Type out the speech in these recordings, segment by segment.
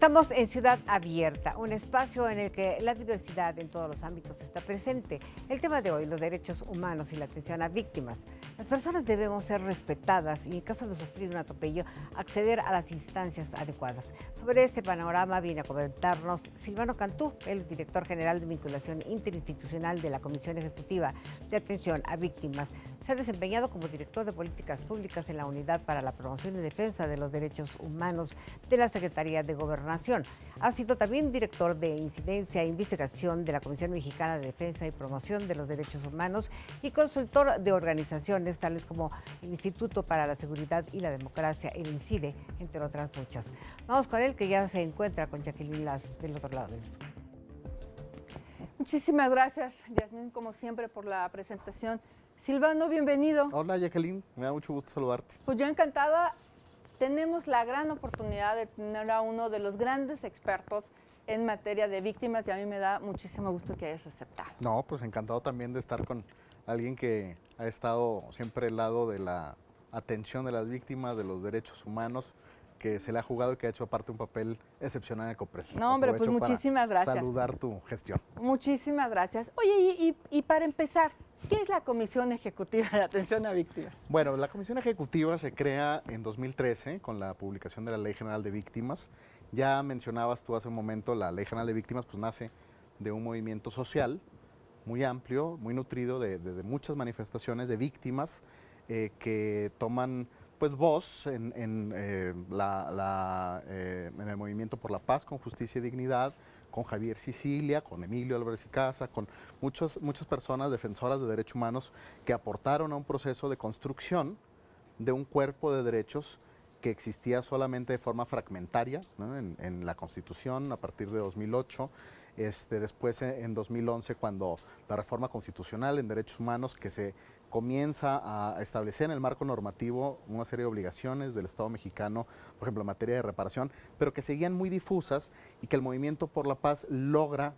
Estamos en Ciudad Abierta, un espacio en el que la diversidad en todos los ámbitos está presente. El tema de hoy, los derechos humanos y la atención a víctimas. Las personas debemos ser respetadas y en caso de sufrir un atropello, acceder a las instancias adecuadas. Sobre este panorama viene a comentarnos Silvano Cantú, el director general de vinculación interinstitucional de la Comisión Ejecutiva de Atención a Víctimas. Se ha desempeñado como director de políticas públicas en la Unidad para la Promoción y Defensa de los Derechos Humanos de la Secretaría de Gobernación. Ha sido también director de Incidencia e Investigación de la Comisión Mexicana de Defensa y Promoción de los Derechos Humanos y consultor de organizaciones tales como el Instituto para la Seguridad y la Democracia, el INCIDE, entre otras muchas. Vamos con él, que ya se encuentra con Jacqueline Las del otro lado del estudio. Muchísimas gracias, Yasmín, como siempre, por la presentación. Silvano, bienvenido. Hola, Jacqueline, me da mucho gusto saludarte. Pues yo encantada. Tenemos la gran oportunidad de tener a uno de los grandes expertos en materia de víctimas y a mí me da muchísimo gusto que hayas aceptado. No, pues encantado también de estar con alguien que ha estado siempre al lado de la atención de las víctimas, de los derechos humanos, que se le ha jugado y que ha hecho aparte un papel excepcional en el COPRED. No, hombre, pues muchísimas gracias. Saludar tu gestión. Muchísimas gracias. Oye, y para empezar, ¿qué es la Comisión Ejecutiva de Atención a Víctimas? Bueno, la Comisión Ejecutiva se crea en 2013 con la publicación de la Ley General de Víctimas. Ya mencionabas tú hace un momento, la Ley General de Víctimas pues nace de un movimiento social muy amplio, muy nutrido de muchas manifestaciones de víctimas que toman pues voz en el movimiento por la paz, con justicia y dignidad, con Javier Sicilia, con Emilio Álvarez y Casa, con muchas personas defensoras de derechos humanos que aportaron a un proceso de construcción de un cuerpo de derechos que existía solamente de forma fragmentaria, ¿no? en la Constitución a partir de 2008, después en 2011 cuando la reforma constitucional en derechos humanos que se comienza a establecer en el marco normativo una serie de obligaciones del Estado mexicano, por ejemplo, en materia de reparación, pero que seguían muy difusas y que el Movimiento por la Paz logra,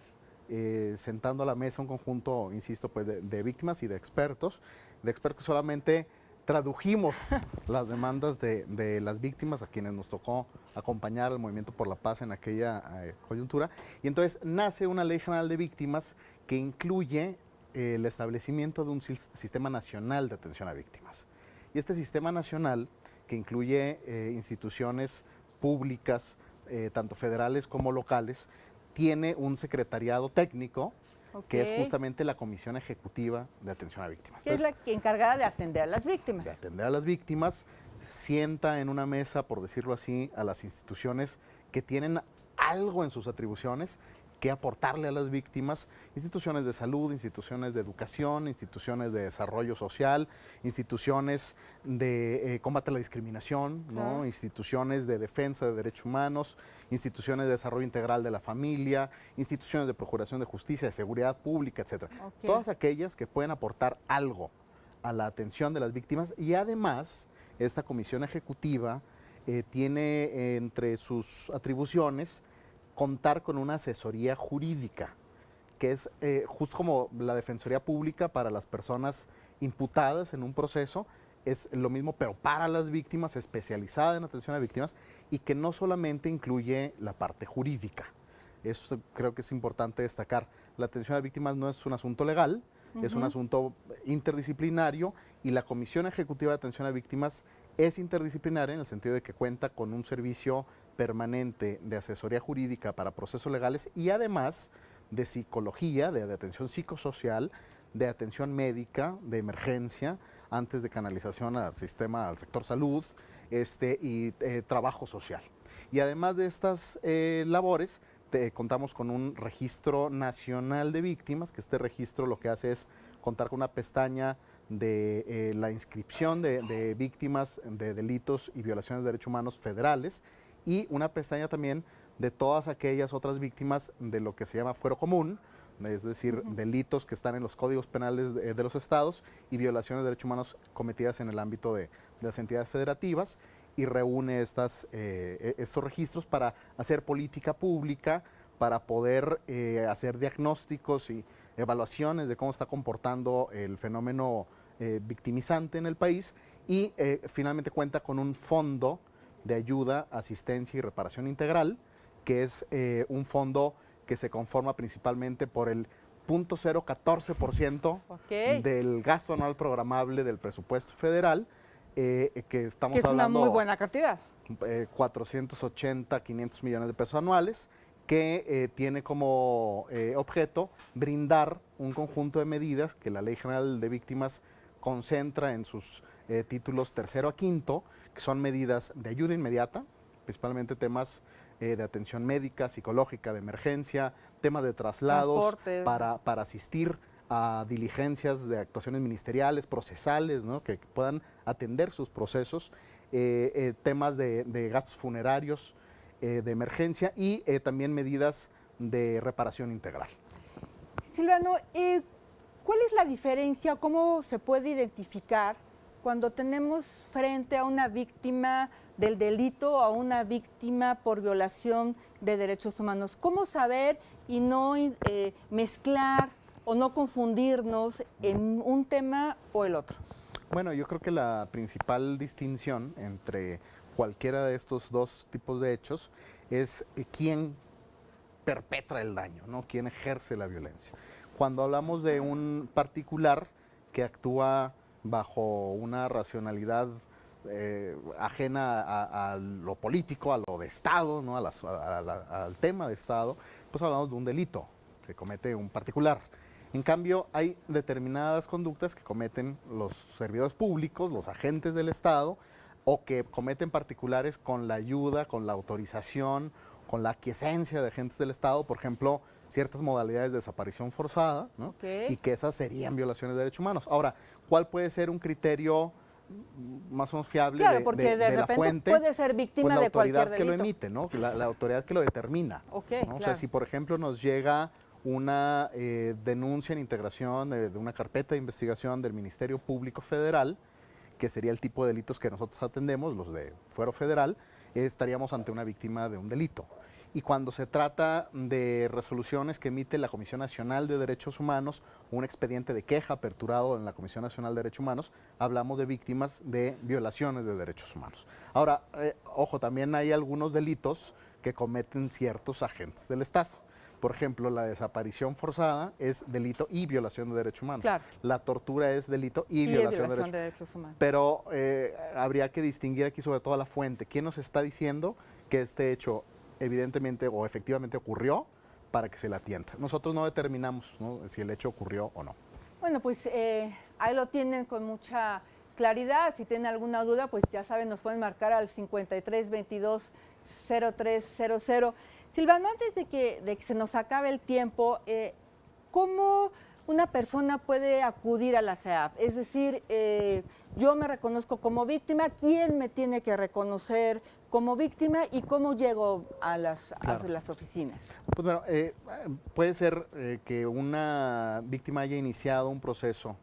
sentando a la mesa un conjunto, insisto, pues de víctimas y de expertos solamente tradujimos las demandas de las víctimas a quienes nos tocó acompañar al Movimiento por la Paz en aquella coyuntura. Y entonces nace una Ley General de Víctimas que incluye el establecimiento de un sistema nacional de atención a víctimas. Y este sistema nacional, que incluye instituciones públicas, tanto federales como locales, tiene un secretariado técnico, que es justamente la Comisión Ejecutiva de Atención a Víctimas. Que es la encargada de atender a las víctimas. De atender a las víctimas, sienta en una mesa, por decirlo así, a las instituciones que tienen algo en sus atribuciones que aportarle a las víctimas, instituciones de salud, instituciones de educación, instituciones de desarrollo social, instituciones de combate a la discriminación, ¿no? Instituciones de defensa de derechos humanos, instituciones de desarrollo integral de la familia, instituciones de procuración de justicia, de seguridad pública, etc. Todas aquellas que pueden aportar algo a la atención de las víctimas y además esta comisión ejecutiva tiene entre sus atribuciones contar con una asesoría jurídica, que es justo como la Defensoría Pública para las personas imputadas en un proceso, es lo mismo, pero para las víctimas, especializada en atención a víctimas, y que no solamente incluye la parte jurídica. Eso creo que es importante destacar. La atención a víctimas no es un asunto legal, es un asunto interdisciplinario, y la Comisión Ejecutiva de Atención a Víctimas es interdisciplinaria en el sentido de que cuenta con un servicio permanente de asesoría jurídica para procesos legales y además de psicología, de atención psicosocial, de atención médica, de emergencia, antes de canalización al sector salud, y trabajo social. Y además de estas labores, contamos con un registro nacional de víctimas, que este registro lo que hace es contar con una pestaña de la inscripción de víctimas de delitos y violaciones de derechos humanos federales, y una pestaña también de todas aquellas otras víctimas de lo que se llama fuero común, es decir, delitos que están en los códigos penales de los estados y violaciones de derechos humanos cometidas en el ámbito de las entidades federativas, y reúne estos registros para hacer política pública, para poder hacer diagnósticos y evaluaciones de cómo está comportando el fenómeno victimizante en el país, y finalmente cuenta con un fondo de ayuda, asistencia y reparación integral que es un fondo que se conforma principalmente por el 0.014% del gasto anual programable del presupuesto federal, que estamos Que es una hablando muy buena cantidad. 480, 500 millones de pesos anuales, que tiene como objeto brindar un conjunto de medidas que la Ley General de Víctimas concentra en sus títulos tercero a quinto, que son medidas de ayuda inmediata, principalmente temas de atención médica, psicológica, de emergencia, temas de traslados para asistir a diligencias de actuaciones ministeriales, procesales, ¿no? Que puedan atender sus procesos, temas de gastos funerarios, de emergencia y también medidas de reparación integral. Silvano, ¿cuál es la diferencia? ¿Cómo se puede identificar cuando tenemos frente a una víctima del delito o a una víctima por violación de derechos humanos? ¿Cómo saber y no mezclar o no confundirnos en un tema o el otro? Bueno, yo creo que la principal distinción entre cualquiera de estos dos tipos de hechos es quién perpetra el daño, ¿no? Quién ejerce la violencia. Cuando hablamos de un particular que actúa bajo una racionalidad ajena a lo político, a lo de Estado, ¿no? Al tema de Estado, pues hablamos de un delito que comete un particular. En cambio, hay determinadas conductas que cometen los servidores públicos, los agentes del Estado, o que cometen particulares con la ayuda, con la autorización, con la aquiescencia de agentes del Estado, por ejemplo, ciertas modalidades de desaparición forzada, ¿no? Y que esas serían violaciones de derechos humanos. Ahora, ¿cuál puede ser un criterio más o menos fiable porque de la fuente? Puede ser víctima pues de cualquier la autoridad delito. que lo emite, ¿no? La autoridad que lo determina. ¿no? O sea, si por ejemplo nos llega una denuncia en integración de una carpeta de investigación del Ministerio Público Federal, que sería el tipo de delitos que nosotros atendemos, los de fuero federal, estaríamos ante una víctima de un delito. Y cuando se trata de resoluciones que emite la Comisión Nacional de Derechos Humanos, un expediente de queja aperturado en la Comisión Nacional de Derechos Humanos, hablamos de víctimas de violaciones de derechos humanos. Ahora, ojo, también hay algunos delitos que cometen ciertos agentes del Estado. Por ejemplo, la desaparición forzada es delito y violación de derechos humanos. Claro. La tortura es delito y violación de derechos humanos. Pero habría que distinguir aquí sobre todo la fuente. ¿Quién nos está diciendo que este hecho evidentemente o efectivamente ocurrió para que se le atienda? Nosotros no determinamos, ¿no?, si el hecho ocurrió o no. Bueno, pues ahí lo tienen con mucha claridad. Si tienen alguna duda, pues ya saben, nos pueden marcar al 53 22 0300. Silvano, antes de que se nos acabe el tiempo, ¿cómo una persona puede acudir a la SEAP? Es decir, yo me reconozco como víctima, ¿quién me tiene que reconocer como víctima y cómo llego a las oficinas? Pues bueno, puede ser que una víctima haya iniciado un proceso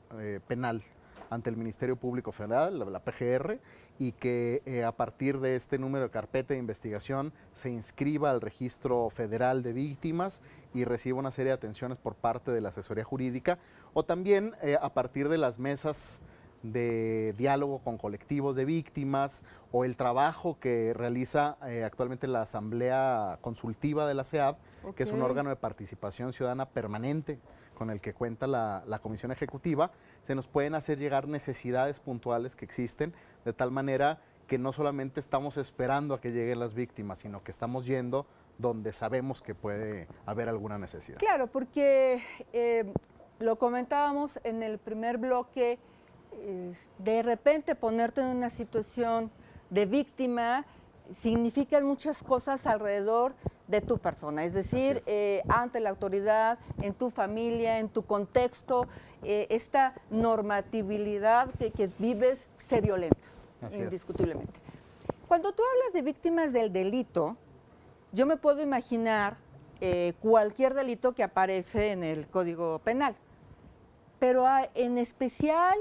penal ante el Ministerio Público Federal, la PGR, y que a partir de este número de carpeta de investigación se inscriba al Registro Federal de Víctimas y reciba una serie de atenciones por parte de la asesoría jurídica, o también a partir de las mesas de diálogo con colectivos de víctimas o el trabajo que realiza actualmente la Asamblea Consultiva de la SEAP, que es un órgano de participación ciudadana permanente con el que cuenta la Comisión Ejecutiva. Se nos pueden hacer llegar necesidades puntuales que existen, de tal manera que no solamente estamos esperando a que lleguen las víctimas, sino que estamos yendo donde sabemos que puede haber alguna necesidad. Claro, porque lo comentábamos en el primer bloque, de repente ponerte en una situación de víctima significan muchas cosas alrededor de tu persona, es decir, ante la autoridad, en tu familia, en tu contexto, esta normatividad que vives se violenta, indiscutiblemente. Cuando tú hablas de víctimas del delito, yo me puedo imaginar cualquier delito que aparece en el Código Penal, pero en especial,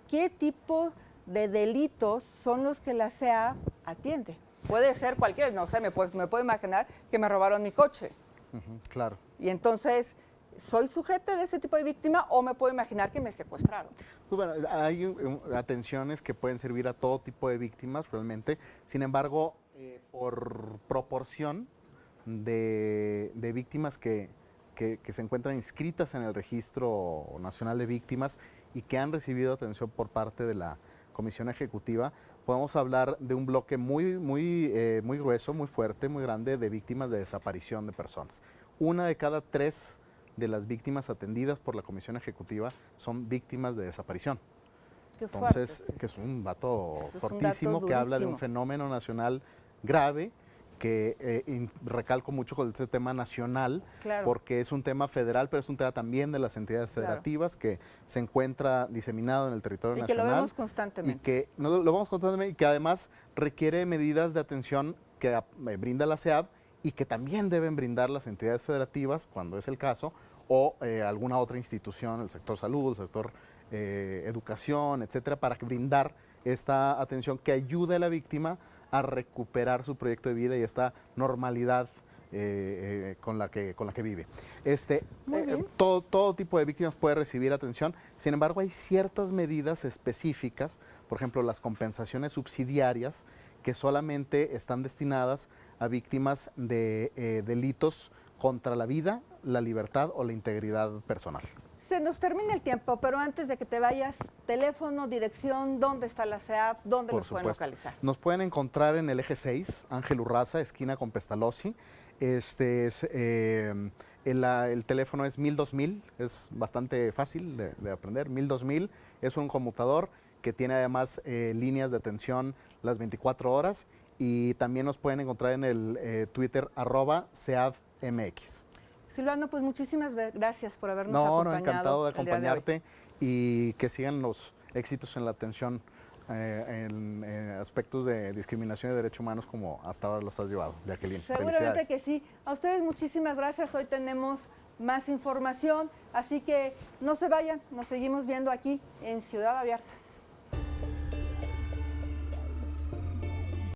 ¿qué tipo de delitos son los que la SEAP atiende? Puede ser cualquiera, no sé, me puedo imaginar que me robaron mi coche. Claro. Y entonces, ¿soy sujeto de ese tipo de víctima o me puedo imaginar que me secuestraron? Pues bueno, hay atenciones que pueden servir a todo tipo de víctimas realmente. Sin embargo, por proporción de víctimas que se encuentran inscritas en el Registro Nacional de Víctimas y que han recibido atención por parte de la Comisión Ejecutiva, podemos hablar de un bloque muy grueso, muy fuerte, muy grande de víctimas de desaparición de personas. 1 de cada 3 de las víctimas atendidas por la Comisión Ejecutiva son víctimas de desaparición. Qué fuerte. Entonces, que es un dato Es un fortísimo dato que habla de un durísimo. fenómeno nacional grave que recalco mucho con este tema nacional, Claro. porque es un tema federal, pero es un tema también de las entidades Claro. federativas que se encuentra diseminado en el territorio Y que nacional. lo vemos Y constantemente. que lo vemos constantemente y que además requiere medidas de atención que brinda la SEAP y que también deben brindar las entidades federativas, cuando es el caso, o alguna otra institución, el sector salud, el sector educación, etcétera, para brindar esta atención que ayude a la víctima a recuperar su proyecto de vida y esta normalidad con la que vive. Muy bien. Todo tipo de víctimas puede recibir atención, sin embargo hay ciertas medidas específicas, por ejemplo las compensaciones subsidiarias, que solamente están destinadas a víctimas de delitos contra la vida, la libertad o la integridad personal. Se nos termina el tiempo, pero antes de que te vayas, teléfono, dirección, ¿dónde está la SEAP? ¿Dónde Por los pueden supuesto. localizar? Nos pueden encontrar en el eje 6, Ángel Urraza, esquina con Pestalozzi. El teléfono es 1000-2000, es bastante fácil de aprender. 1000-2000 es un conmutador que tiene además líneas de atención las 24 horas y también nos pueden encontrar en el Twitter @SEADMX. Silvano, pues muchísimas gracias por habernos No, acompañado. encantado de el día hoy. acompañarte y que sigan los éxitos en la atención en aspectos de discriminación y derechos humanos como hasta ahora los has llevado, Jacqueline. Seguramente Felicidades. que sí. A ustedes muchísimas gracias. Hoy tenemos más información, así que no se vayan. Nos seguimos viendo aquí en Ciudad Abierta.